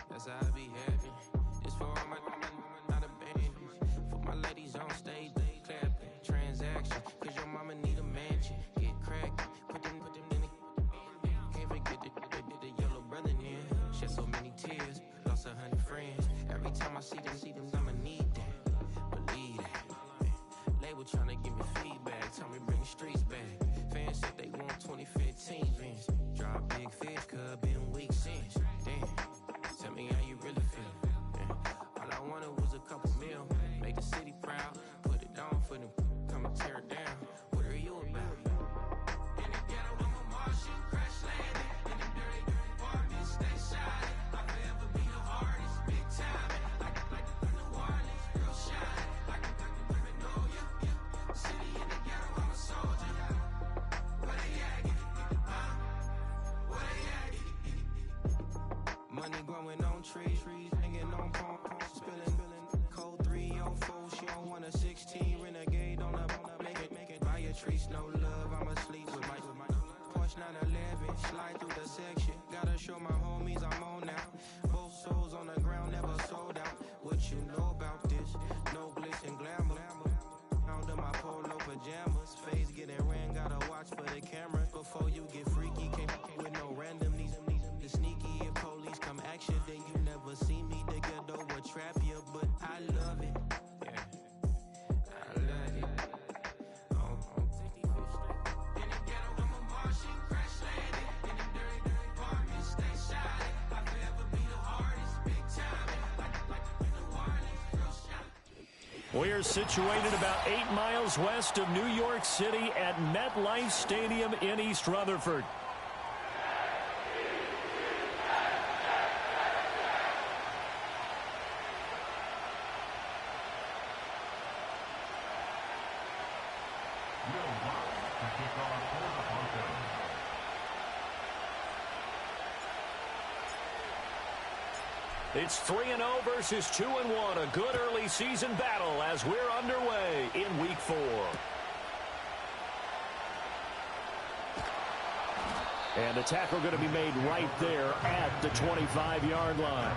That's how I be happy. This for all my not abandoned. For my ladies on stage, they clapping. Transaction, cause your mama need a mansion. Get cracked, put them in the. Can't forget the yellow brother near. Shed so many tears, lost 100 friends. Every time I see them, I'ma need that. Believe that. Label tryna give me feedback, tell me bring the streets back. Fans said they want 2015 Vince. Drop big fish, cuz been weak since. Damn. Tell me how you really feel. Yeah. All I wanted was a couple mil. Make the city proud. Put it on for them. Come and tear it down. What are you about? In the ghetto, I'm a Martian. Crash landing. In the dirty apartments, stay shining. I forever be the hardest. Big time. Like the New Orleans. Real shine. Like the women know ya. City in the ghetto, I'm a soldier. Where they at? Where they at? Money growing on trees, hanging on palm, spilling, cold 304. She don't want a 16 renegade on a make it. Buy a tree, no love. I'ma sleep with my Porsche 911, slide through the section. Gotta show my homies I'm on now. Both souls on the ground, never sold out. What you know about this? No glitz and glamour. Under my polo pajamas, face getting ran. Gotta watch for the cameras before you get freaky. Came with no random these sneaky. If police come action, then you never see me. The ghetto will trap you, but I love it. Yeah, I love it. In the ghetto, I'm a Martian, crash landing. In the dirty apartments, stay shining. I forever be the hardest, big time. Like the New Orleans, real shot. We're situated about 8 miles west of New York City at MetLife Stadium in East Rutherford. It's 3-0 versus 2-1, a good early season battle as we're underway in Week 4. And the tackle going to be made right there at the 25-yard line.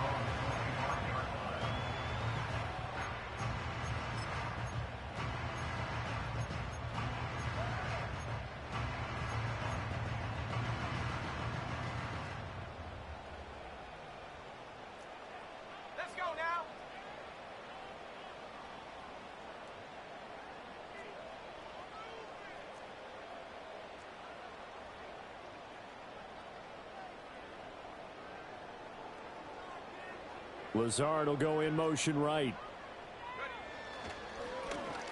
Lazard will go in motion right.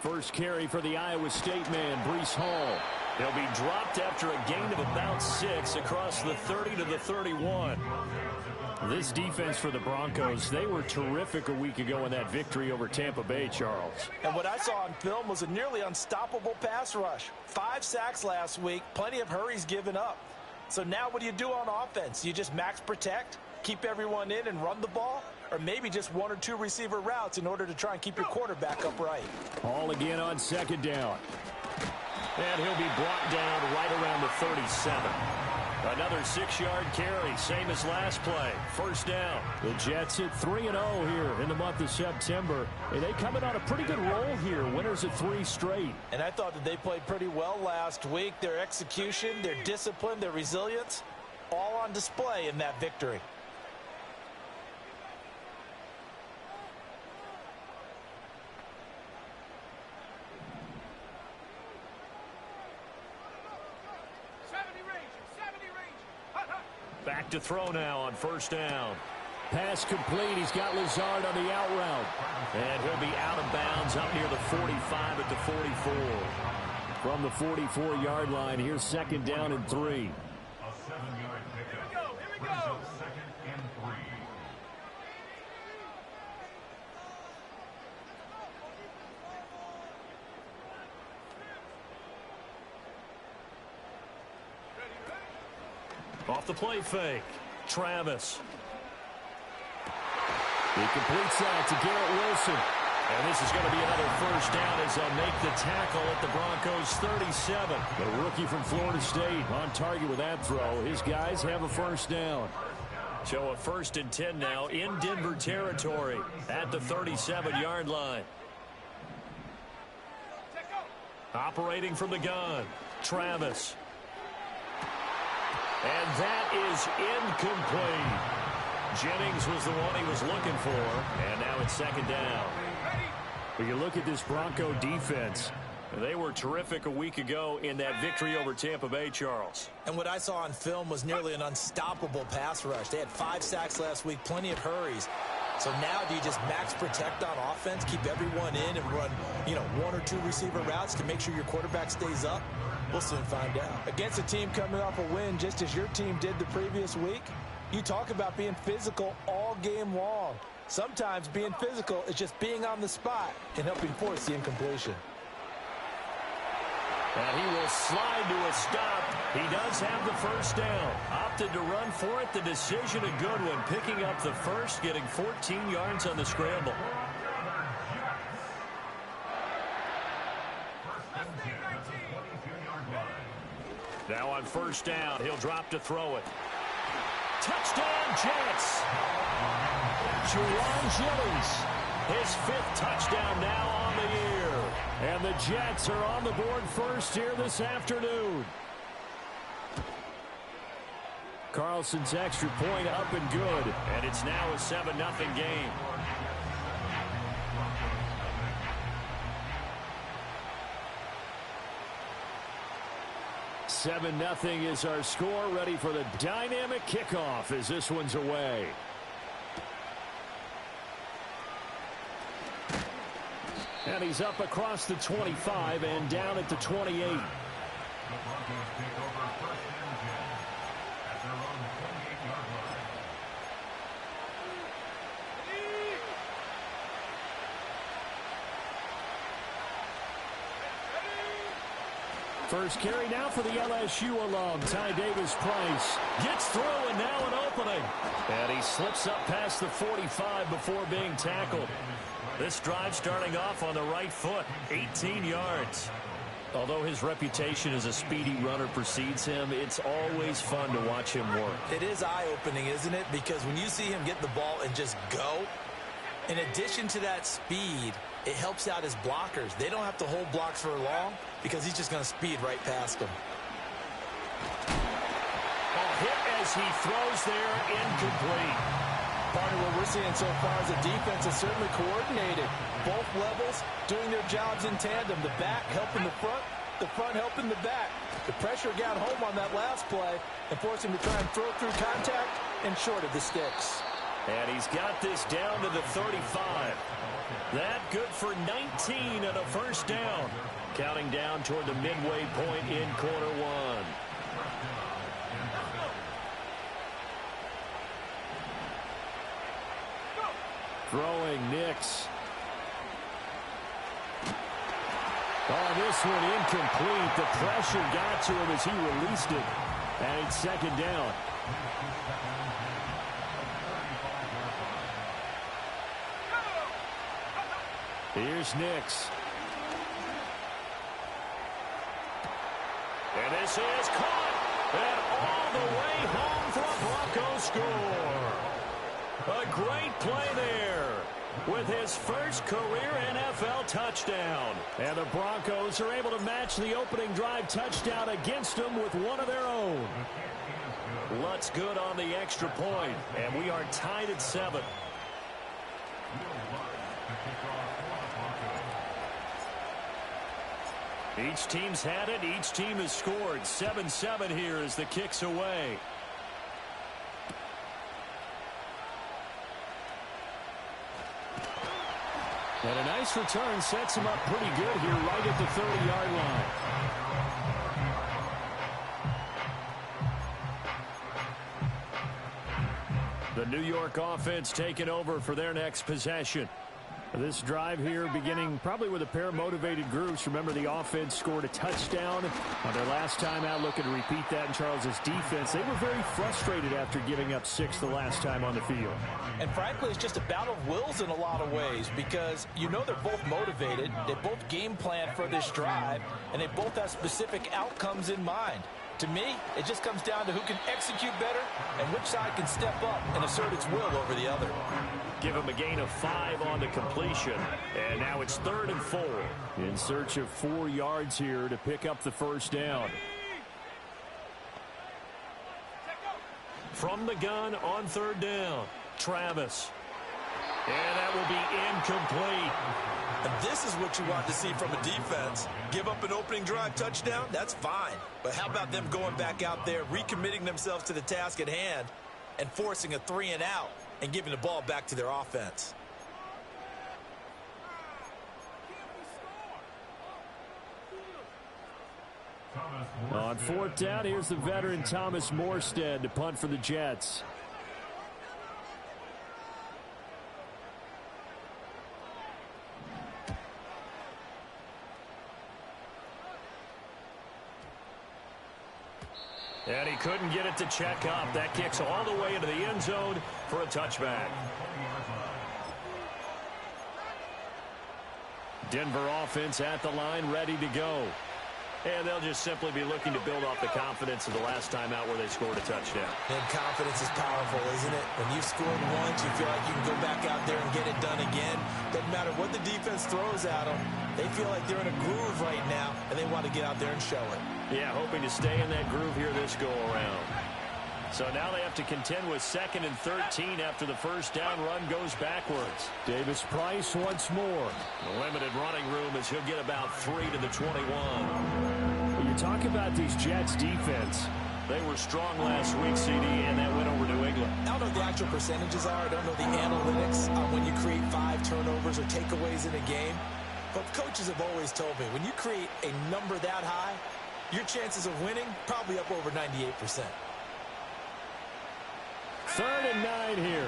First carry for the Iowa State man, Breece Hall. He'll be dropped after a gain of about 6 across the 30 to the 31. This defense for the Broncos, they were terrific a week ago in that victory over Tampa Bay, Charles. And what I saw on film was a nearly unstoppable pass rush. 5 sacks last week, plenty of hurries given up. So now what do you do on offense? You just max protect, keep everyone in and run the ball? Or maybe just 1 or 2 receiver routes in order to try and keep your quarterback upright. Hall again on second down. And he'll be brought down right around the 37. Another 6-yard carry, same as last play. First down. The Jets hit 3-0 here in the month of September. And they come in on a pretty good roll here, winners of 3 straight. And I thought that they played pretty well last week. Their execution, their discipline, their resilience, all on display in that victory. Back to throw now on first down. Pass complete. He's got Lazard on the out route. And he'll be out of bounds up near the 45 at the 44. From the 44-yard line, here's second down and 3. A 7-yard pickup. Here we go. Second and 3. Off the play fake. Travis. He completes that to Garrett Wilson. And this is going to be another first down as they'll make the tackle at the Broncos' 37. The rookie from Florida State on target with that throw. His guys have a first down. So a 1st and 10 now in Denver territory at the 37-yard line. Operating from the gun, Travis. And that is incomplete. Jennings was the one he was looking for, and now it's 2nd down. When you look at this Bronco defense, they were terrific a week ago in that victory over Tampa Bay, Charles. And what I saw on film was nearly an unstoppable pass rush. They had 5 sacks last week, plenty of hurries. So now do you just max protect on offense, keep everyone in and run, 1 or 2 receiver routes to make sure your quarterback stays up? We'll soon find out. Against a team coming off a win just as your team did the previous week, you talk about being physical all game long. Sometimes being physical is just being on the spot and helping force the incompletion. And he will slide to a stop. He does have the first down. Opted to run for it. The decision a good one. Picking up the first, getting 14 yards on the scramble. Now on first down, he'll drop to throw it. Touchdown, Jets. Juwan Jennings, his 5th touchdown now on the year. And the Jets are on the board first here this afternoon. Carlson's extra point up and good. And it's now a 7-0 game. $7-0 is our score. Ready for the dynamic kickoff as this one's away. And he's up across the 25 and down at the 28. The Broncos take over 1st and 10 at their own 28-yard line. First carry now for the LSU alum, Ty Davis-Price. Gets through and now an opening. And he slips up past the 45 before being tackled. This drive starting off on the right foot, 18 yards. Although his reputation as a speedy runner precedes him, it's always fun to watch him work. It is eye-opening, isn't it? Because when you see him get the ball and just go, in addition to that speed, it helps out his blockers. They don't have to hold blocks for long because he's just going to speed right past them. A hit as he throws there, incomplete. Partner, what we're seeing so far is the defense is certainly coordinated. Both levels doing their jobs in tandem. The back helping the front helping the back. The pressure got home on that last play and forced him to try and throw through contact and short of the sticks. And he's got this down to the 35. That good for 19 and a first down. Counting down toward the midway point in quarter one. Throwing Nix. Oh, this one incomplete. The pressure got to him as he released it. And it's 2nd down. Here's Nix. And this is caught. And all the way home for a Broncos score. A great play there with his first career NFL touchdown. And the Broncos are able to match the opening drive touchdown against them with one of their own. Lutz good on the extra point, and we are tied at 7. Each team's had it. Each team has scored. 7-7 here as the kick's away. And a nice return sets him up pretty good here right at the 30-yard line. The New York offense taking over for their next possession. This drive here beginning probably with a pair of motivated groups. Remember, the offense scored a touchdown on their last time out. Looking to repeat that in Charles's defense. They were very frustrated after giving up 6 the last time on the field. And frankly, it's just a battle of wills in a lot of ways because you know they're both motivated. They both game plan for this drive, and they both have specific outcomes in mind. To me, it just comes down to who can execute better and which side can step up and assert its will over the other. Give him a gain of 5 on the completion, and now it's 3rd and 4. In search of 4 yards here to pick up the first down. From the gun on 3rd down, Travis. And that will be incomplete. And this is what you want to see from a defense. Give up an opening drive touchdown, that's fine. But how about them going back out there, recommitting themselves to the task at hand, and forcing a 3 and out, and giving the ball back to their offense. On 4th down, here's the veteran Thomas Morstead to punt for the Jets. And he couldn't get it to check up. That kicks all the way into the end zone for a touchback. Denver offense at the line, ready to go. And they'll just simply be looking to build off the confidence of the last time out where they scored a touchdown. And confidence is powerful, isn't it? When you've scored once, you feel like you can go back out there and get it done again. Doesn't matter what the defense throws at them. They feel like they're in a groove right now, and they want to get out there and show it. Yeah, hoping to stay in that groove here this go-around. So now they have to contend with 2nd and 13 after the first down run goes backwards. Davis Price once more. Limited running room as he'll get about 3 to the 21. You talk about these Jets defense. They were strong last week, CD, and that went over New England. I don't know what the actual percentages are. I don't know the analytics on when you create 5 turnovers or takeaways in a game. But coaches have always told me, when you create a number that high, your chances of winning probably up over 98%. 3rd and 9 here.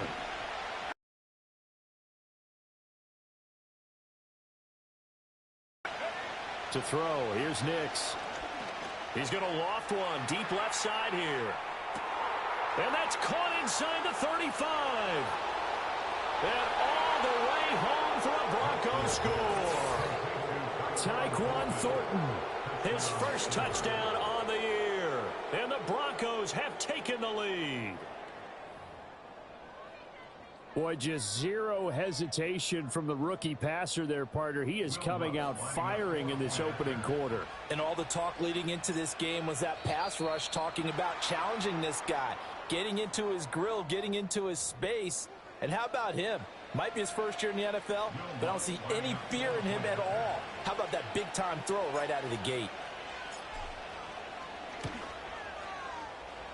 To throw, here's Nix. He's going to loft one deep left side here. And that's caught inside the 35. And all the way home for a Broncos score. Tyquan Thornton. His first touchdown on the year. And the Broncos have taken the lead. Boy, just zero hesitation from the rookie passer there, partner. He is coming out firing in this opening quarter. And all the talk leading into this game was that pass rush talking about challenging this guy, getting into his grill, getting into his space. And how about him? Might be his first year in the NFL, but I don't see any fear in him at all. How about that big-time throw right out of the gate?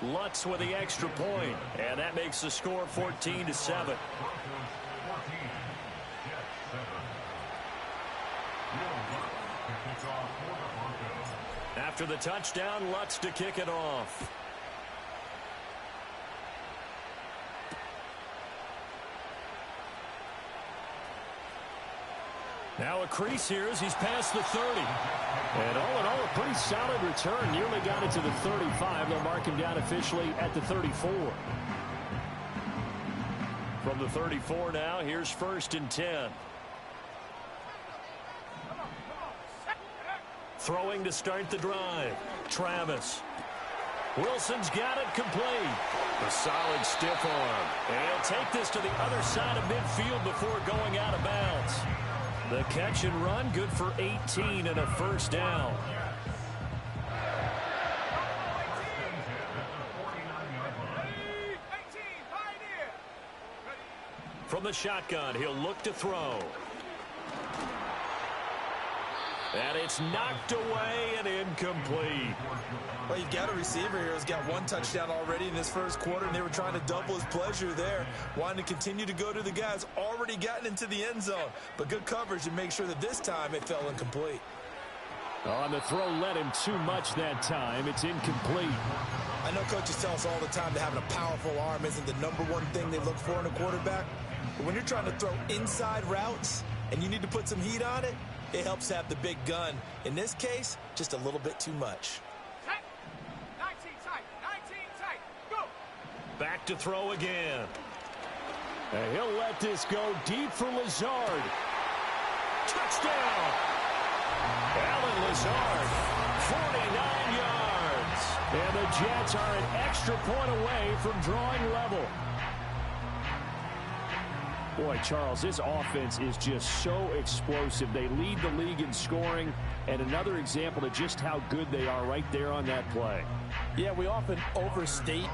Lutz with the extra point, and that makes the score 14-7. After the touchdown, Lutz to kick it off. Now a crease here as he's past the 30. And all in all, a pretty solid return. Nearly got it to the 35. They'll mark him down officially at the 34. From the 34 now, here's 1st and 10. Throwing to start the drive. Travis. Wilson's got it complete. A solid stiff arm. And he'll take this to the other side of midfield before going out of bounds. The catch and run, good for 18 and a first down. From the shotgun, he'll look to throw. And it's knocked away and incomplete. Well, you've got a receiver here who's got 1 touchdown already in this first quarter, and they were trying to double his pleasure there, wanting to continue to go to the guys already gotten into the end zone. But good coverage to make sure that this time it fell incomplete. On the throw, led him too much that time. It's incomplete. I know coaches tell us all the time that having a powerful arm isn't the #1 thing they look for in a quarterback. But when you're trying to throw inside routes, and you need to put some heat on it, it helps have the big gun. In this case, just a little bit too much. 19 tight, 19 tight, go! Back to throw again. And he'll let this go deep for Lazard. Touchdown! Alan Lazard, 49 yards. And the Jets are an extra point away from drawing level. Boy, Charles, this offense is just so explosive. They lead the league in scoring, and another example of just how good they are right there on that play. Yeah, we often overstate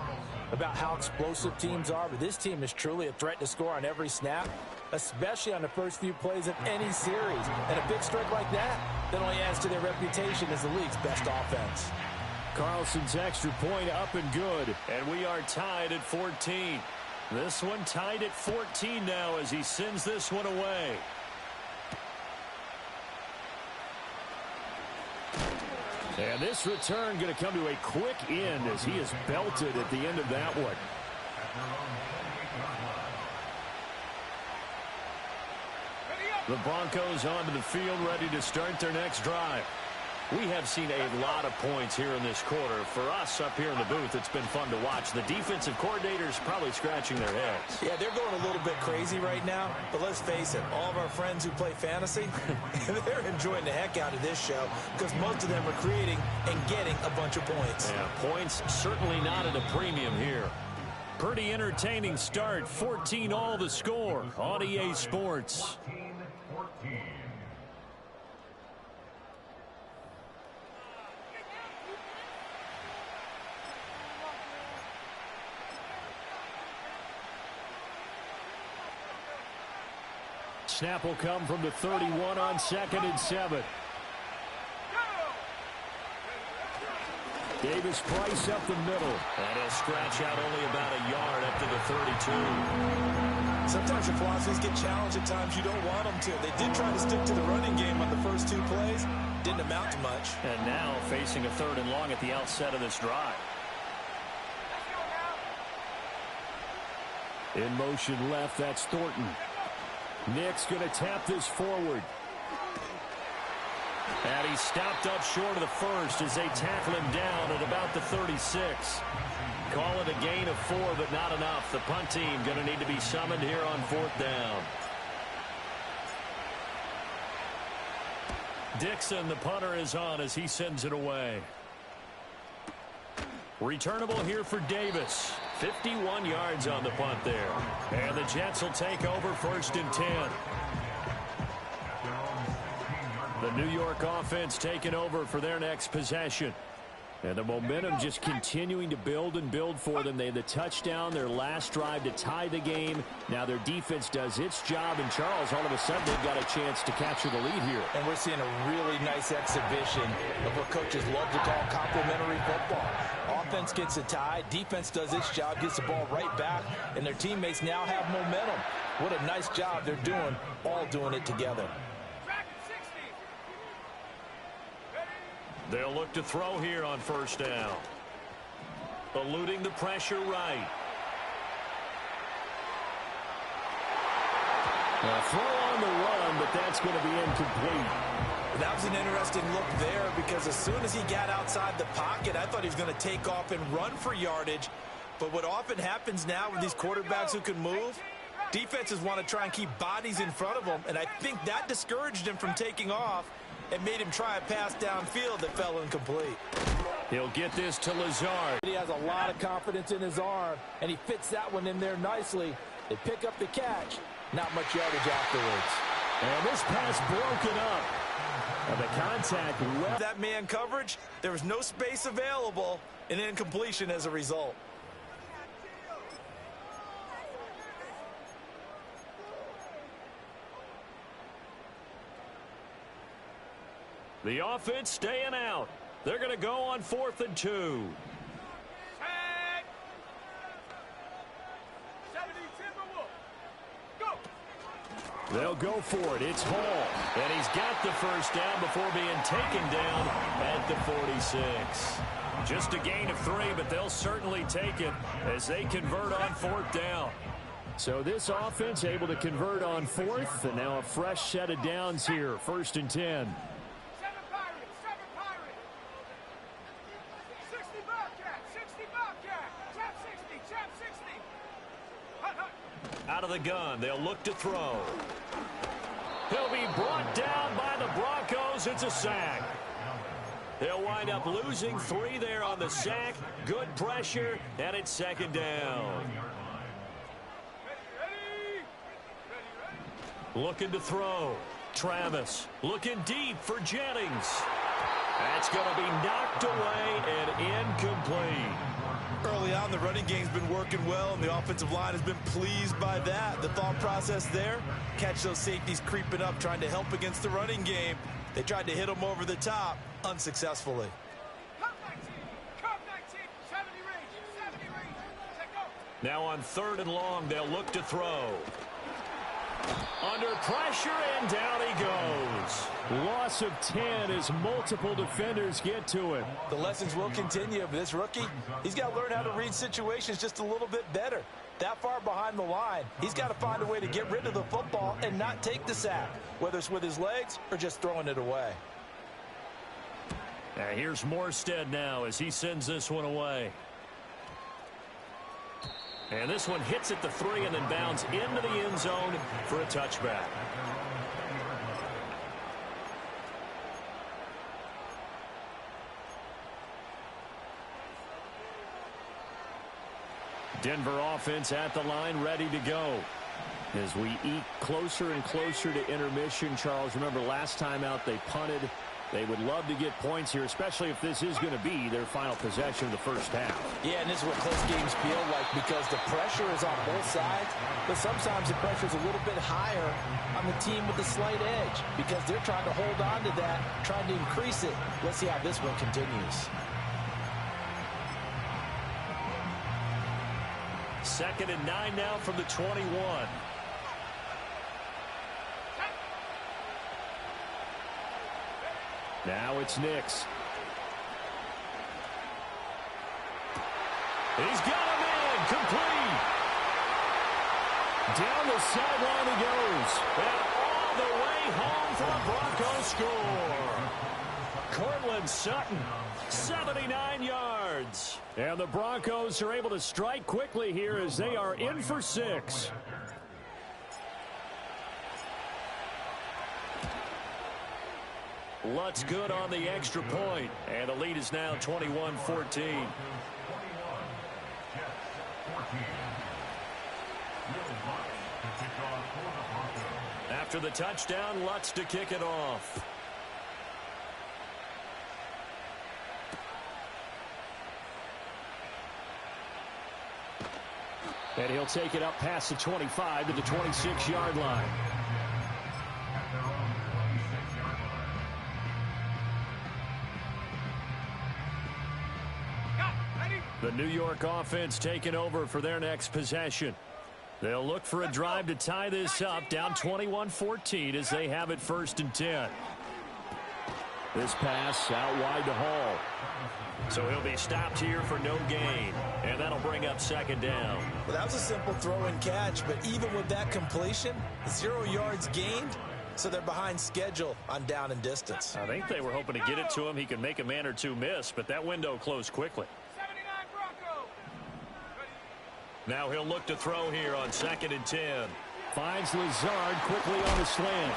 about how explosive teams are, but this team is truly a threat to score on every snap, especially on the first few plays of any series. And a big streak like that only adds to their reputation as the league's best offense. Carlson's extra point up and good. And we are tied at 14. This one tied at 14 now as he sends this one away. And this return going to come to a quick end as he is belted at the end of that one. The Broncos onto the field, ready to start their next drive. We have seen a lot of points here in this quarter. For us up here in the booth, it's been fun to watch. The defensive coordinators probably scratching their heads. Yeah, they're going a little bit crazy right now, but let's face it, all of our friends who play fantasy, they're enjoying the heck out of this show because most of them are creating and getting a bunch of points. Yeah, points certainly not at a premium here. Pretty entertaining start. 14 all the score on EA Sports. 14. Snap will come from the 31 on 2nd and 7. Davis Price up the middle. And he'll scratch out only about a yard up to the 32. Sometimes your philosophies get challenged at times you don't want them to. They did try to stick to the running game on the first 2 plays. Didn't amount to much. And now facing a 3rd and long at the outset of this drive. In motion left, that's Thornton. Nick's going to tap this forward. And he's stopped up short of the first as they tackle him down at about the 36. Call it a gain of 4, but not enough. The punt team going to need to be summoned here on 4th down. Dixon, the punter, is on as he sends it away. Returnable here for Davis. 51 yards on the punt there. And the Jets will take over 1st and 10. The New York offense taking over for their next possession. And the momentum just continuing to build and build for them. They had the touchdown, their last drive to tie the game. Now their defense does its job. And Charles, all of a sudden, they've got a chance to capture the lead here. And we're seeing a really nice exhibition of what coaches love to call complementary football. Offense gets a tie, defense does its job, gets the ball right back, and their teammates now have momentum. What a nice job they're doing, all doing it together. They'll look to throw here on 1st down. Eluding the pressure right. A throw on the run, but that's going to be incomplete. That was an interesting look there because as soon as he got outside the pocket, I thought he was going to take off and run for yardage. But what often happens now with these quarterbacks who can move, defenses want to try and keep bodies in front of them, and I think that discouraged him from taking off and made him try a pass downfield that fell incomplete. He'll get this to Lazard. He has a lot of confidence in his arm, and he fits that one in there nicely. They pick up the catch. Not much yardage afterwards. And this pass broken up. And the contact left. That man coverage, there was no space available, and incompletion as a result. The offense staying out. They're going to go on 4th and 2. They'll go for it. It's Hall. And he's got the 1st down before being taken down at the 46. Just a gain of 3, but they'll certainly take it as they convert on 4th down. So this offense able to convert on fourth, and now a fresh set of downs here, 1st and 10. 7 Pirates, 7 Pirates. 60 Bobcat, 60 Bobcat. Tap 60, tap 60. Hut, hut. Out of the gun, they'll look to throw. He'll be brought down by the Broncos. It's a sack. They'll wind up losing 3 there on the sack. Good pressure, and it's 2nd down. Looking to throw. Travis looking deep for Jennings. That's going to be knocked away and incomplete. Early on, the running game's been working well, and the offensive line has been pleased by that. The thought process there, catch those safeties creeping up, trying to help against the running game. They tried to hit them over the top, unsuccessfully. Cup 19, Cup 19. 70 range, 70 range. Take go. Now on 3rd and long, they'll look to throw. Under pressure, and down he goes. Loss of 10 as multiple defenders get to it. The lessons will continue, but this rookie, he's got to learn how to read situations just a little bit better. That far behind the line, he's got to find a way to get rid of the football and not take the sack, whether it's with his legs or just throwing it away. And here's Morstead now as he sends this one away. And this one hits at the 3 and then bounds into the end zone for a touchback. Denver offense at the line, ready to go. As we eat closer and closer to intermission, Charles, remember last time out they punted. They would love to get points here, especially if this is going to be their final possession of the first half. Yeah, and this is what close games feel like because the pressure is on both sides, but sometimes the pressure is a little bit higher on the team with the slight edge because they're trying to hold on to that, trying to increase it. Let's see how this one continues. 2nd and 9 now from the 21. Now it's Nix. He's got him in, complete. Down the sideline he goes. And all the way home for a Broncos score. Cortland Sutton, 79 yards. And the Broncos are able to strike quickly here as they are in for 6. Lutz good on the extra point, and the lead is now 21-14. After the touchdown, Lutz to kick it off. And he'll take it up past the 25 to the 26-yard line. The New York offense taking over for their next possession. They'll look for a drive to tie this up, down 21-14 as they have it 1st and 10. This pass out wide to Hall. So he'll be stopped here for no gain, and that'll bring up 2nd down. Well, that was a simple throw and catch, but even with that completion, 0 yards gained, so they're behind schedule on down and distance. I think they were hoping to get it to him. He could make a man or two miss, but that window closed quickly. 79 Broncos. Now he'll look to throw here on 2nd and 10. Finds Lazard quickly on the slant.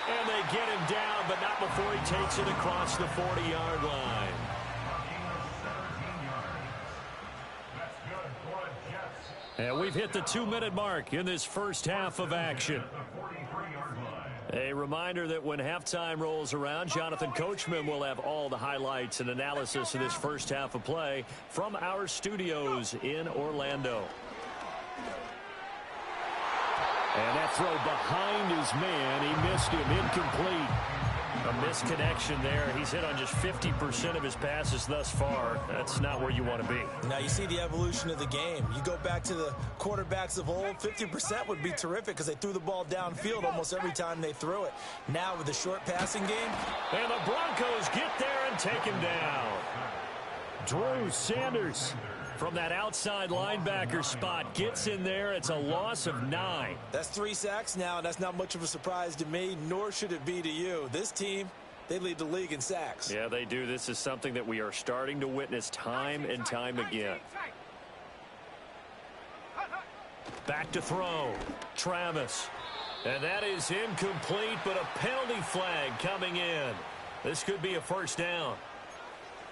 And they get him down, but not before he takes it across the 40-yard line. And we've hit the 2-minute mark in this first half of action. A reminder that when halftime rolls around, Jonathan Coachman will have all the highlights and analysis of this first half of play from our studios in Orlando. And that throw behind his man, he missed him, incomplete. A misconnection there. He's hit on just 50% of his passes thus far. That's not where you want to be. Now you see the evolution of the game. You go back to the quarterbacks of old, 50% would be terrific because they threw the ball downfield almost every time they threw it. Now with the short passing game. And the Broncos get there and take him down. Drew Sanders From that outside linebacker spot, gets in there. It's a loss of 9. That's 3 sacks now, and that's not much of a surprise to me, nor should it be to you. This team, they lead the league in sacks. Yeah, they do. This is something that we are starting to witness time and time again. Back to throw. Travis. And that is incomplete, but a penalty flag coming in. This could be a first down.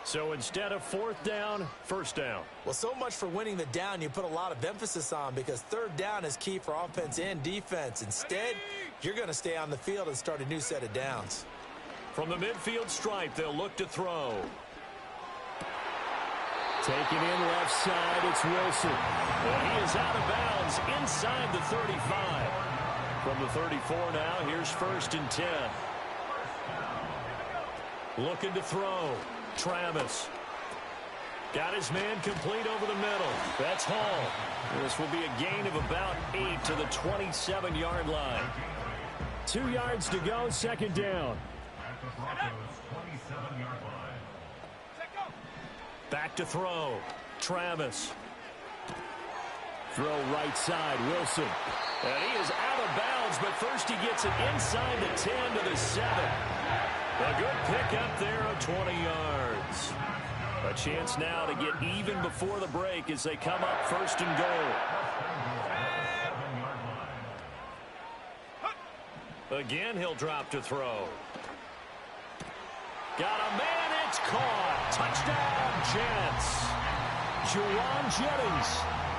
So instead of 4th down, first down. Well, so much for winning the down you put a lot of emphasis on, because 3rd down is key for offense and defense. Instead, you're going to stay on the field and start a new set of downs. From the midfield stripe, they'll look to throw. Taken in left side, it's Wilson. And he is out of bounds inside the 35. From the 34 now, here's 1st and 10. Looking to throw. Travis. Got his man complete over the middle. That's Hall. This will be a gain of about 8 to the 27-yard line. 2 yards to go, 2nd down. At the Broncos' 27-yard line. Back to throw. Travis. Throw right side, Wilson. And he is out of bounds, but first he gets it inside the 10 to the 7. A good pickup there of 20 yards. A chance now to get even before the break as they come up 1st and goal. Again, he'll drop to throw. Got a man, it's caught. Touchdown, Jets. Juwan Jennings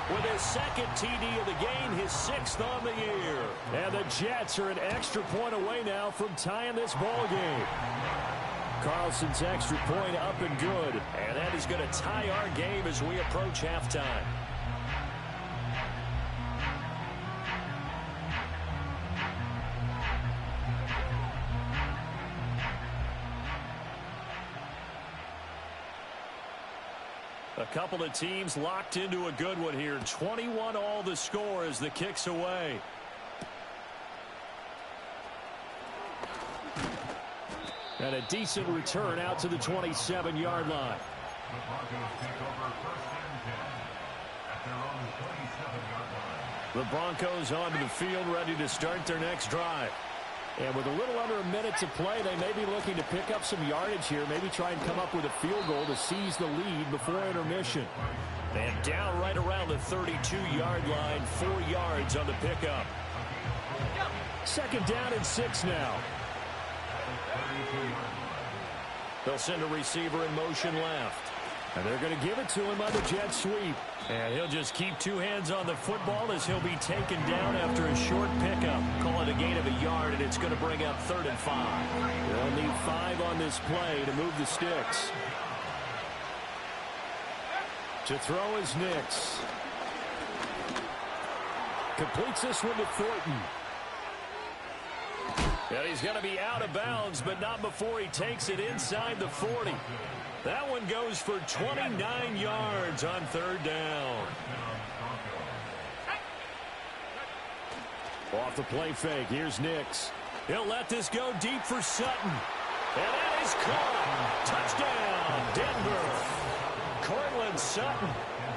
with his 2nd TD of the game, his 6th on the year. And the Jets are an extra point away now from tying this ball game. Carlson's extra point up and good. And that is going to tie our game as we approach halftime. A couple of teams locked into a good one here. 21 all the score as the kick's away. And a decent return out to the 27-yard line. The Broncos take over 1st and 10 at their own 27-yard line. The Broncos onto the field, ready to start their next drive. And with a little under a minute to play, they may be looking to pick up some yardage here, maybe try and come up with a field goal to seize the lead before intermission. And down right around the 32-yard line, 4 yards on the pickup. 2nd down and 6 now. They'll send a receiver in motion left. And they're going to give it to him on the jet sweep. And he'll just keep 2 hands on the football as he'll be taken down after a short pickup. Call it a gain of a yard, and it's going to bring up 3rd and 5. They'll need 5 on this play to move the sticks. To throw is Nix. Completes this one to Thornton. And he's going to be out of bounds, but not before he takes it inside the 40. That one goes for 29 yards on 3rd down. Off the play fake, here's Nix. He'll let this go deep for Sutton. And that is caught. Touchdown, Denver. Cortland Sutton,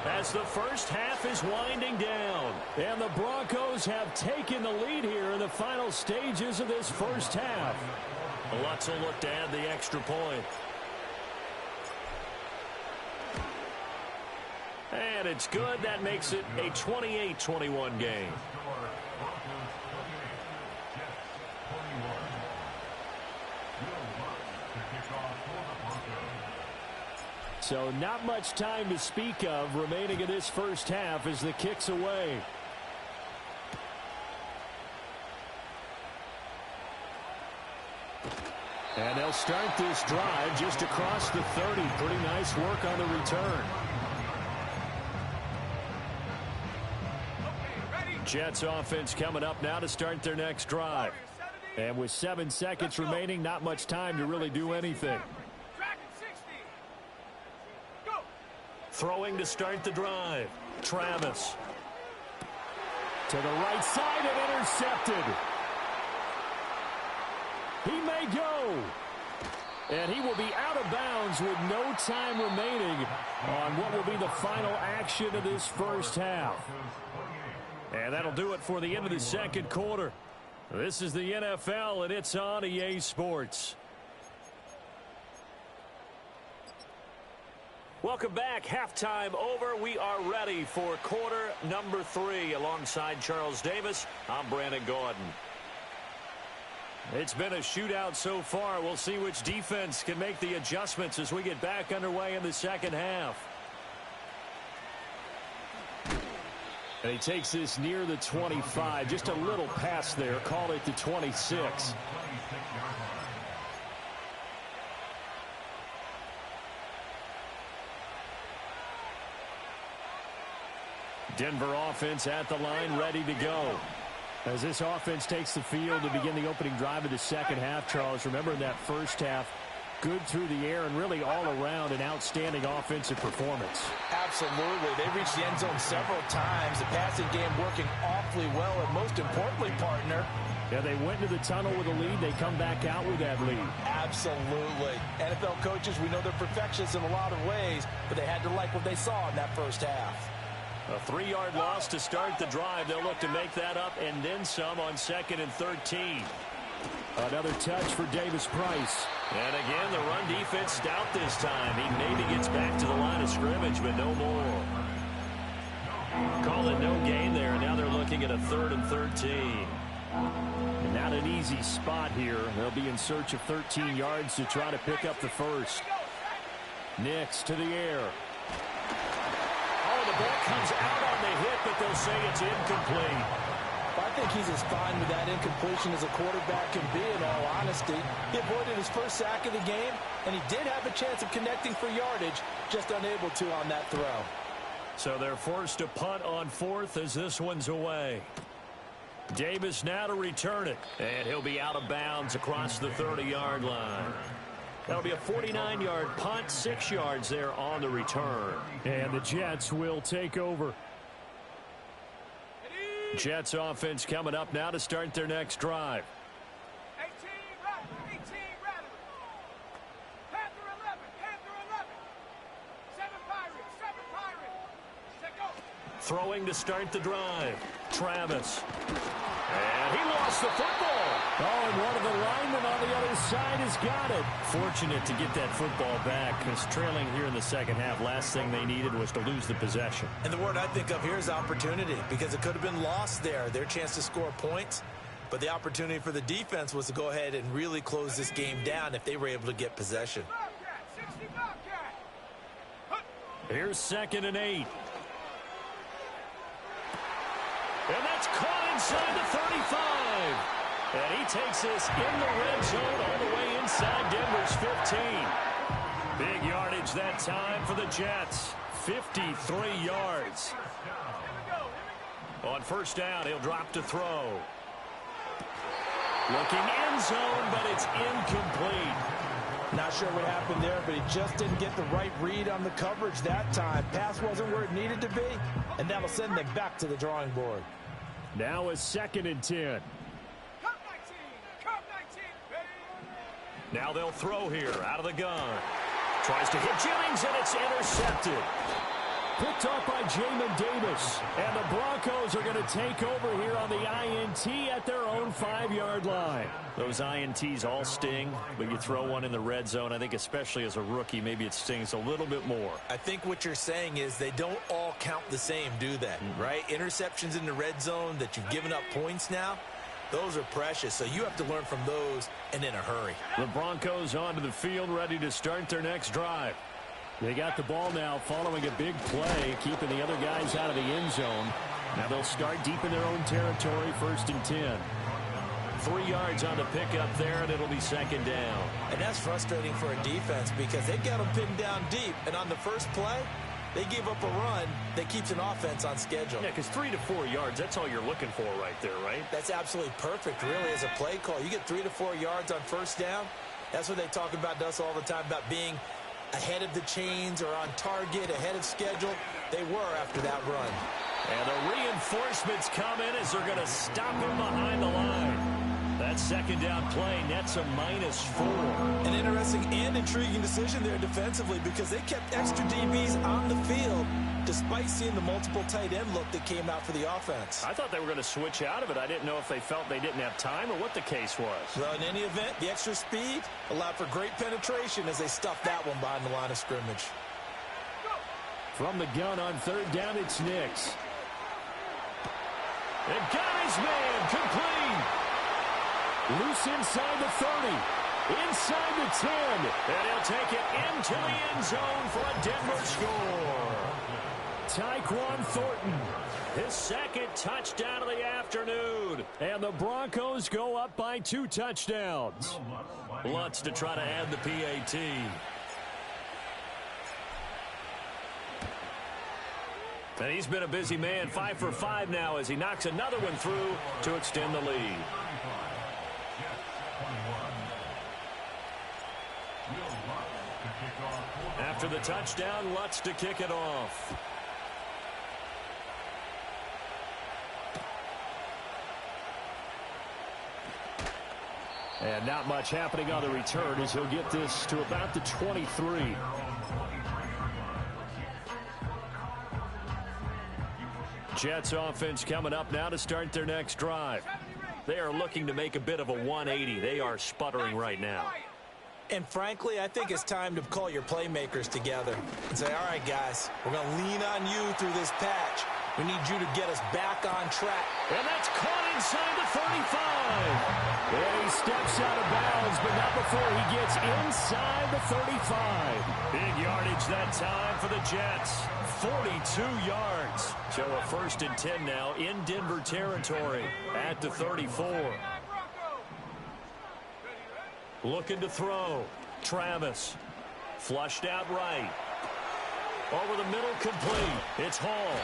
as the first half is winding down. And the Broncos have taken the lead here in the final stages of this first half. Lutz will look to add the extra point. And it's good. That makes it a 28-21 game. So not much time to speak of remaining in this first half as the kick's away. And they'll start this drive just across the 30. Pretty nice work on the return. Jets offense coming up now to start their next drive. And with 7 seconds remaining, not much time to really do anything. Throwing to start the drive. Travis. To the right side and intercepted. He may go. And he will be out of bounds with no time remaining on what will be the final action of this first half. And that'll do it for the end of the second quarter. This is the NFL, and it's on EA Sports. Welcome back. Halftime over. We are ready for quarter number 3. Alongside Charles Davis, I'm Brandon Gordon. It's been a shootout so far. We'll see which defense can make the adjustments as we get back underway in the second half. And he takes this near the 25. Just a little pass there. Call it the 26. Denver offense at the line, ready to go. As this offense takes the field to begin the opening drive of the second half, Charles, remember in that first half, good through the air and really all around an outstanding offensive performance. Absolutely. They reached the end zone several times. The passing game working awfully well, and most importantly, partner, yeah, they went into the tunnel with a lead. They come back out with that lead. Absolutely. NFL coaches, we know they're perfectionists in a lot of ways, but they had to like what they saw in that first half. A 3-yard loss to start the drive. They'll look to make that up and then some on 2nd and 13. Another touch for Davis Price. And again, the run defense stout this time. He maybe gets back to the line of scrimmage, but no more. Call it no gain there. Now they're looking at a 3rd and 13. Not an easy spot here. They'll be in search of 13 yards to try to pick up the first. Nix to the air. Oh, the ball comes out on the hit, but they'll say it's incomplete. I think he's as fine with that incompletion as a quarterback can be, in all honesty. He avoided his first sack of the game, and he did have a chance of connecting for yardage, just unable to on that throw. So they're forced to punt on 4th as this one's away. Davis now to return it. And he'll be out of bounds across the 30-yard line. That'll be a 49-yard punt, 6 yards there on the return. And the Jets will take over. Jets offense coming up now to start their next drive. 18 rattle. Panther 11, Panther 11. 7 Pirates. Set go. Throwing to start the drive. Travis. And he lost the football. Oh, and one of the linemen on the other side has got it. Fortunate to get that football back, because trailing here in the second half, last thing they needed was to lose the possession. And the word I think of here is opportunity, because it could have been lost there, their chance to score points. But the opportunity for the defense was to go ahead and really close this game down if they were able to get possession. Bobcat, 60 Bobcat. Here's 2nd and 8. And that's caught inside the 35. And he takes this in the red zone all the way inside Denver's 15. Big yardage that time for the Jets. 53 yards. On first down, he'll drop to throw. Looking end zone, but it's incomplete. Not sure what happened there, but he just didn't get the right read on the coverage that time. Pass wasn't where it needed to be, and that'll send them back to the drawing board. Now a 2nd and 10. Cup 19, baby. Now they'll throw here out of the gun. Tries to hit Jennings, and it's intercepted. Picked up by Jamin Davis. And the Broncos are going to take over here on the INT at their own 5-yard line. Those INTs all sting, but you throw one in the red zone, I think especially as a rookie, maybe it stings a little bit more. I think what you're saying is they don't all count the same, do they? Right? Interceptions in the red zone that you've given up points now, those are precious. So you have to learn from those and in a hurry. The Broncos onto the field, ready to start their next drive. They got the ball now following a big play, keeping the other guys out of the end zone. Now they'll start deep in their own territory, 1st and 10. 3 yards on the pickup there, and it'll be 2nd down. And that's frustrating for a defense because they've got them pinned down deep. And on the first play, they give up a run that keeps an offense on schedule. Yeah, because 3 to 4 yards, that's all you're looking for right there, right? That's absolutely perfect, really, as a play call. You get 3 to 4 yards on first down. That's what they talk about to us all the time, about being ahead of the chains or on target, ahead of schedule. They were after that run. And the reinforcements come in as they're going to stop him behind the line. That 2nd down play nets a -4. An interesting interesting and intriguing decision there defensively because they kept extra DBs on the field despite seeing the multiple tight end look that came out for the offense. I thought they were going to switch out of it. I didn't know if they felt they didn't have time or what the case was. Well, in any event, the extra speed allowed for great penetration as they stuffed that one behind the line of scrimmage. From the gun on third down, it's Nix. And got his man complete. Loose inside the 30. Inside the 10. And he'll take it into the end zone for a Denver score. Tyquan Thornton, his second touchdown of the afternoon. And the Broncos go up by 2 touchdowns. Lutz to try to add the PAT. And he's been a busy man, 5 for 5 now as he knocks another one through to extend the lead. After the touchdown, Lutz to kick it off. And not much happening on the return as he'll get this to about the 23. Jets offense coming up now to start their next drive. They are looking to make a bit of a 180. They are sputtering right now. And frankly, I think it's time to call your playmakers together and say, all right, guys, we're going to lean on you through this patch. We need you to get us back on track. And that's caught inside the 35. And he steps out of bounds, but not before he gets inside the 35. Big yardage that time for the Jets. 42 yards. So a 1st and 10 now in Denver territory at the 34. Looking to throw. Travis. Flushed out right. Over the middle, complete. It's Hall.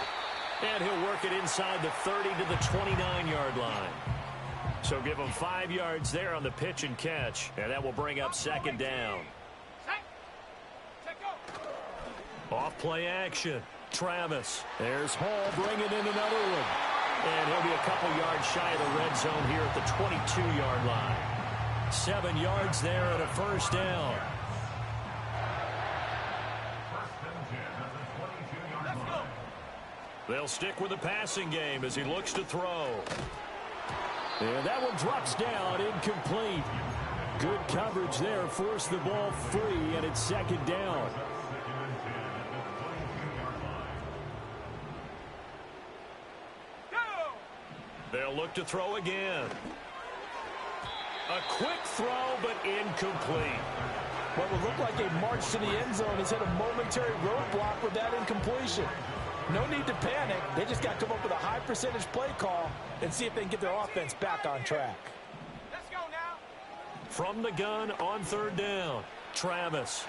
And he'll work it inside the 30 to the 29-yard line. So give him 5 yards there on the pitch and catch. And that will bring up 2nd down. Off play action. Travis. There's Hall bringing in another one. And he'll be a couple yards shy of the red zone here at the 22-yard line. 7 yards there and a 1st down. They'll stick with the passing game as he looks to throw. And that one drops down, incomplete. Good coverage there, forced the ball free, and it's 2nd down. They'll look to throw again. A quick throw, but incomplete. What would look like a march to the end zone has hit a momentary roadblock with that incompletion. No need to panic. They just got to come up with a high percentage play call and see if they can get their offense back on track. Let's go now. From the gun on 3rd down, Travis.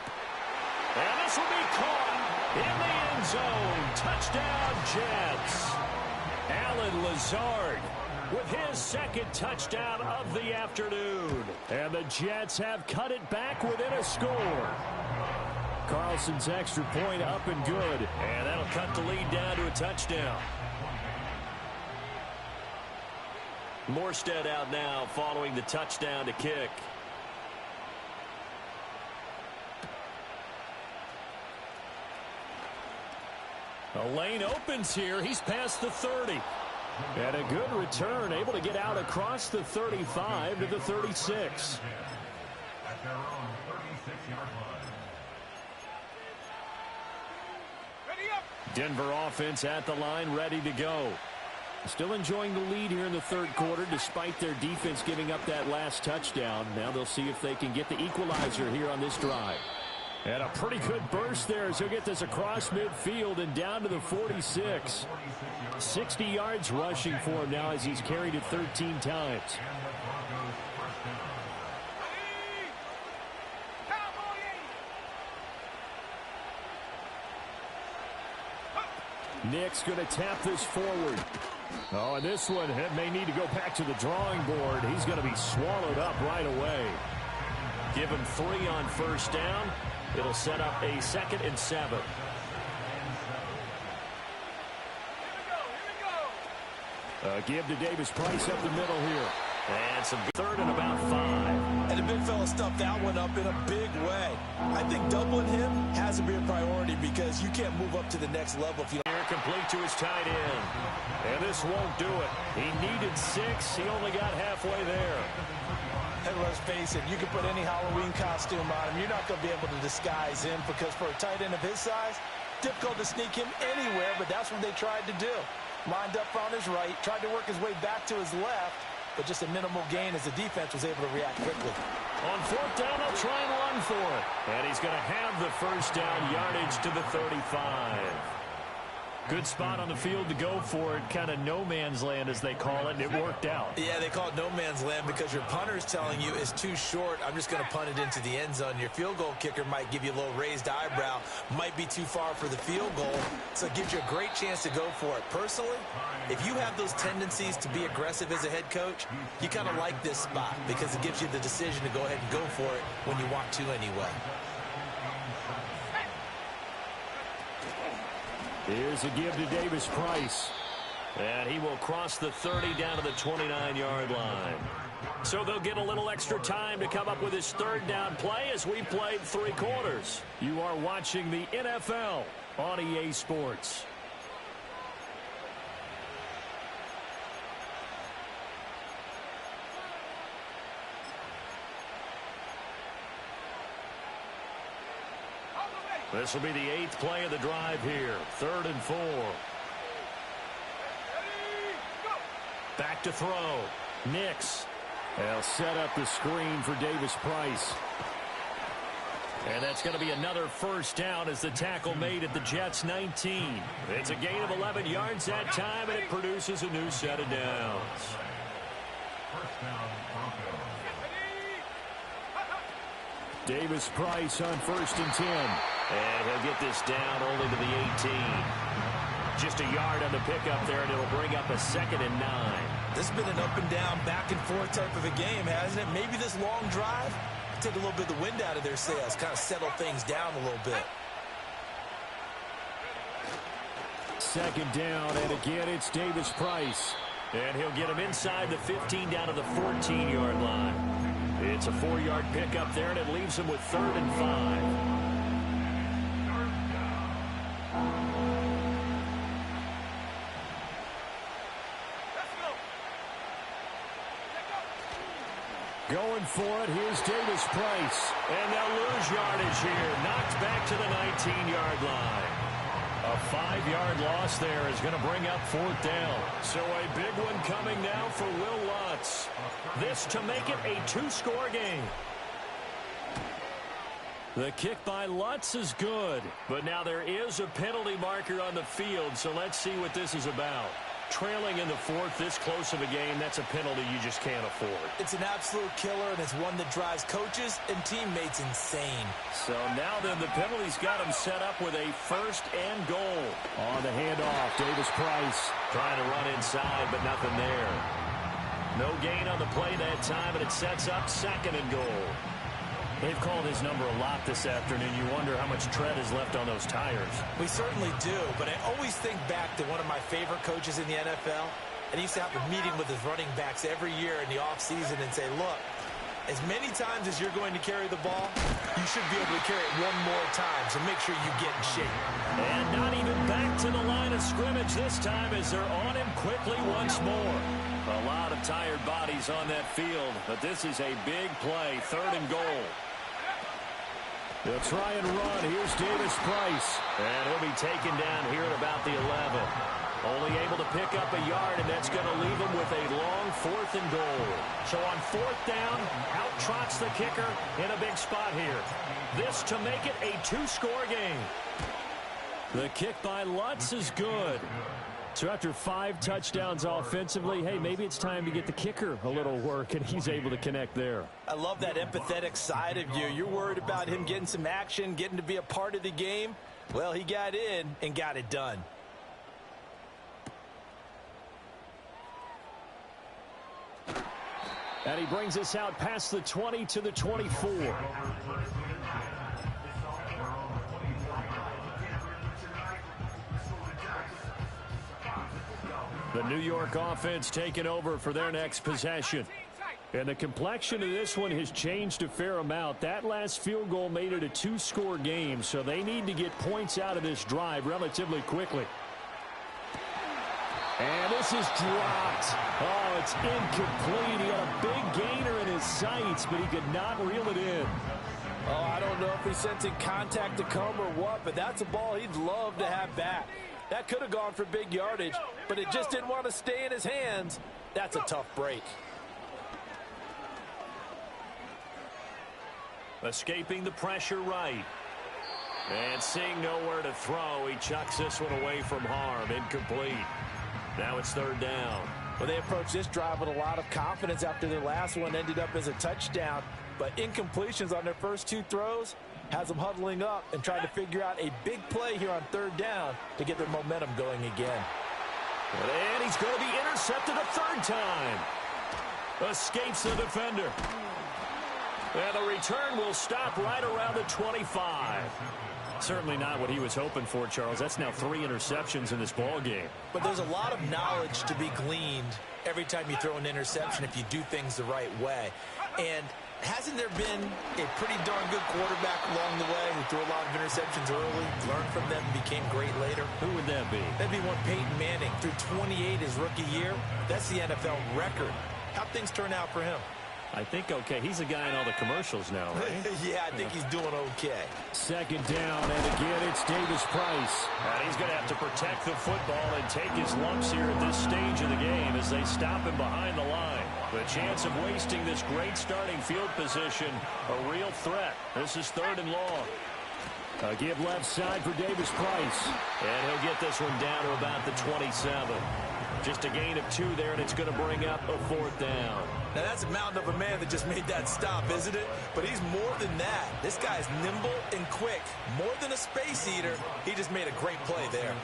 And this will be caught in the end zone. Touchdown, Jets. Alan Lazard with his 2nd touchdown of the afternoon. And the Jets have cut it back within a score. Carlson's extra point up and good. And that'll cut the lead down to a touchdown. Morstead out now following the touchdown to kick. A lane opens here. He's past the 30. And a good return, able to get out across the 35 to the 36. At their own 36-yard line. Ready up. Denver offense at the line, ready to go. Still enjoying the lead here in the 3rd quarter despite their defense giving up that last touchdown. Now they'll see if they can get the equalizer here on this drive. And a pretty good burst there as he'll get this across midfield and down to the 46. 60 yards rushing for him now as he's carried it 13 times. Nick's going to tap this forward. Oh, and this one may need to go back to the drawing board. He's going to be swallowed up right away. Give him 3 on 1st down. It'll set up a 2nd and 7. Give to Davis Price up the middle here. And some third and about 5. And the big fella stuffed that one up in a big way. I think doubling him has to be a priority because you can't move up to the next level if you don't. Complete to his tight end. And this won't do it. He needed 6. He only got halfway there. And let's face it, you can put any Halloween costume on him. You're not going to be able to disguise him because for a tight end of his size, difficult to sneak him anywhere, but that's what they tried to do. Lined up on his right, tried to work his way back to his left, but just a minimal gain as the defense was able to react quickly. On 4th down, they'll try and run for it. And he's going to have the first down, yardage to the 35. Good spot on the field to go for it. Kind of no man's land, as they call it, and it worked out. Yeah, they call it no man's land because your punter is telling you it's too short. I'm just going to punt it into the end zone. Your field goal kicker might give you a little raised eyebrow, might be too far for the field goal, so it gives you a great chance to go for it. Personally, if you have those tendencies to be aggressive as a head coach, you kind of like this spot because it gives you the decision to go ahead and go for it when you want to anyway. Here's a give to Davis Price. And he will cross the 30 down to the 29-yard line. So they'll get a little extra time to come up with his 3rd down play as we played 3 quarters. You are watching the NFL on EA Sports. This will be the 8th play of the drive here. 3rd and 4. Back to throw. Nix. They'll set up the screen for Davis Price. And that's going to be another first down as the tackle made at the Jets' 19. It's a gain of 11 yards that time, and it produces a new set of downs. First down, Broncos. Davis Price on 1st and 10. And he'll get this down only to the 18. Just a yard on the pickup there, and it'll bring up a 2nd and 9. This has been an up and down, back and forth type of a game, hasn't it? Maybe this long drive take a little bit of the wind out of their sails, kind of settle things down a little bit. 2nd down, and again it's Davis Price. And he'll get him inside the 15 down to the 14-yard line. It's a 4-yard pickup there, and it leaves him with 3rd and 5. Going for it, here's Davis Price. And they'll lose yardage here. Knocked back to the 19-yard line. A 5-yard loss there is going to bring up 4th down. So a big one coming now for Will Lutz. This to make it a 2-score game. The kick by Lutz is good. But now there is a penalty marker on the field, so let's see what this is about. Trailing in the 4th, this close of a game, that's a penalty you just can't afford. It's an absolute killer, and it's one that drives coaches and teammates insane. So now then the penalty's got him set up with a 1st and goal. On the handoff, Davis Price. Trying to run inside, but nothing there. No gain on the play that time, and it sets up 2nd and goal. They've called his number a lot this afternoon. You wonder how much tread is left on those tires. We certainly do, but I always think back to one of my favorite coaches in the NFL, and he used to have a meeting with his running backs every year in the offseason and say, look, as many times as you're going to carry the ball, you should be able to carry it one more time, so make sure you get in shape. And not even back to the line of scrimmage this time as they're on him quickly once more. A lot of tired bodies on that field, but this is a big play, 3rd and goal. They'll try and run. Here's Davis Price. And he'll be taken down here at about the 11. Only able to pick up a yard, and that's going to leave him with a long 4th and goal. So on 4th down, out trots the kicker in a big spot here. This to make it a 2-score game. The kick by Lutz is good. So after 5 touchdowns offensively, hey, maybe it's time to get the kicker a little work, and he's able to connect there. I love that empathetic side of you. You're worried about him getting some action, getting to be a part of the game. Well, he got in and got it done. And he brings us out past the 20 to the 24. The New York offense taking over for their next possession. And the complexion of this one has changed a fair amount. That last field goal made it a two-score game, so they need to get points out of this drive relatively quickly. And this is dropped. Oh, it's incomplete. He had a big gainer in his sights, but he could not reel it in. Oh, I don't know if he's sensing contact to come or what, but that's a ball he'd love to have back. That could have gone for big yardage, but it just didn't want to stay in his hands. That's a tough break. Escaping the pressure right. And seeing nowhere to throw, he chucks this one away from harm. Incomplete. Now it's third down. Well, they approached this drive with a lot of confidence after their last one ended up as a touchdown. But incompletions on their first two throws has them huddling up and trying to figure out a big play here on third down to get their momentum going again. And he's going to be intercepted a third time. Escapes the defender. And the return will stop right around the 25. Certainly not what he was hoping for, Charles. That's now 3 interceptions in this ball game. But there's a lot of knowledge to be gleaned every time you throw an interception if you do things the right way. And hasn't there been a pretty darn good quarterback along the way who threw a lot of interceptions early, learned from them, and became great later? Who would that be? That'd be one Peyton Manning. Threw 28 his rookie year. That's the NFL record. How'd things turn out for him? I think okay. He's a guy in all the commercials now, right? Yeah, I think he's doing okay. Second down, and again, it's Davis Price. And he's going to have to protect the football and take his lumps here at this stage of the game as they stop him behind the line. The chance of wasting this great starting field position, a real threat. This is third and long. A give left side for Davis Price. And he'll get this one down to about the 27. Just a gain of 2 there, and it's going to bring up a fourth down. Now, that's a mountain of a man that just made that stop, isn't it? But he's more than that. This guy's nimble and quick. More than a space eater. He just made a great play there.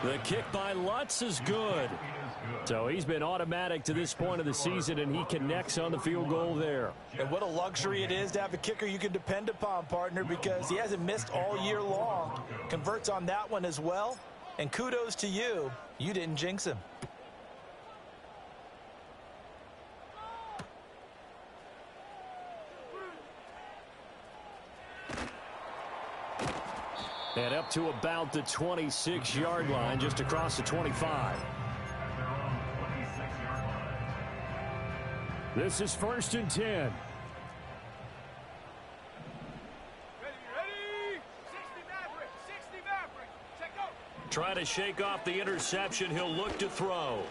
The kick by Lutz is good. So he's been automatic to this point of the season, and he connects on the field goal there. And what a luxury it is to have a kicker you can depend upon, partner, because he hasn't missed all year long. Converts on that one as well. And kudos to you. You didn't jinx him. And up to about the 26-yard line, just across the 25. This is 1st and 10. Ready? 60 Maverick. 60 Maverick. Check out. Trying to shake off the interception. He'll look to throw.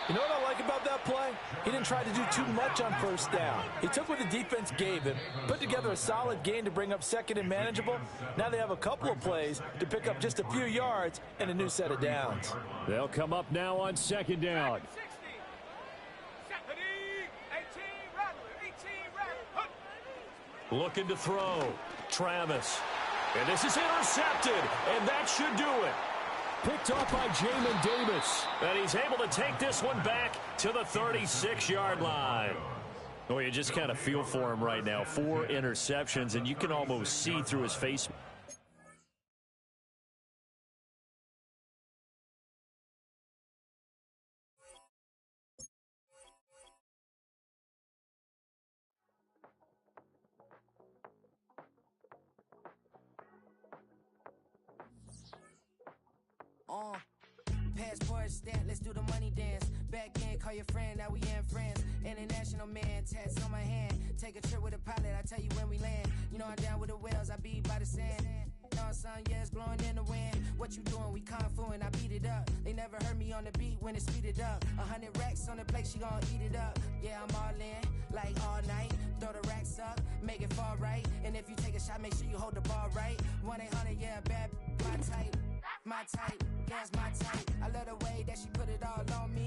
You know what I like about that play? He didn't try to do too much on first down. He took what the defense gave him, put together a solid gain to bring up second and manageable. Now they have a couple of plays to pick up just a few yards and a new set of downs. They'll come up now on second down. 60. 70. 18 Rattler. 18 Rattler. Looking to throw. Travis. And this is intercepted. And that should do it. Picked off by Jamin Davis. And he's able to take this one back to the 36-yard line. Oh, you just kind of feel for him right now. 4 interceptions, and you can almost see through his face. Passport stamp, let's do the money dance. Back in, call your friend, now we in France. International man, tats on my hand. Take a trip with a pilot, I tell you when we land. You know I'm down with the whales, I be by the sand. On sun, yeah, it's blowing in the wind. What you doing? We kung fu and I beat it up. They never heard me on the beat when it's speeded up. 100 racks on the plate, she gon' eat it up. Yeah, I'm all in, like all night. Throw the racks up, make it fall right. And if you take a shot, make sure you hold the ball right. 1-800, yeah, bad, my type. My type, yeah, it's my type. I love the way that she put it all on me.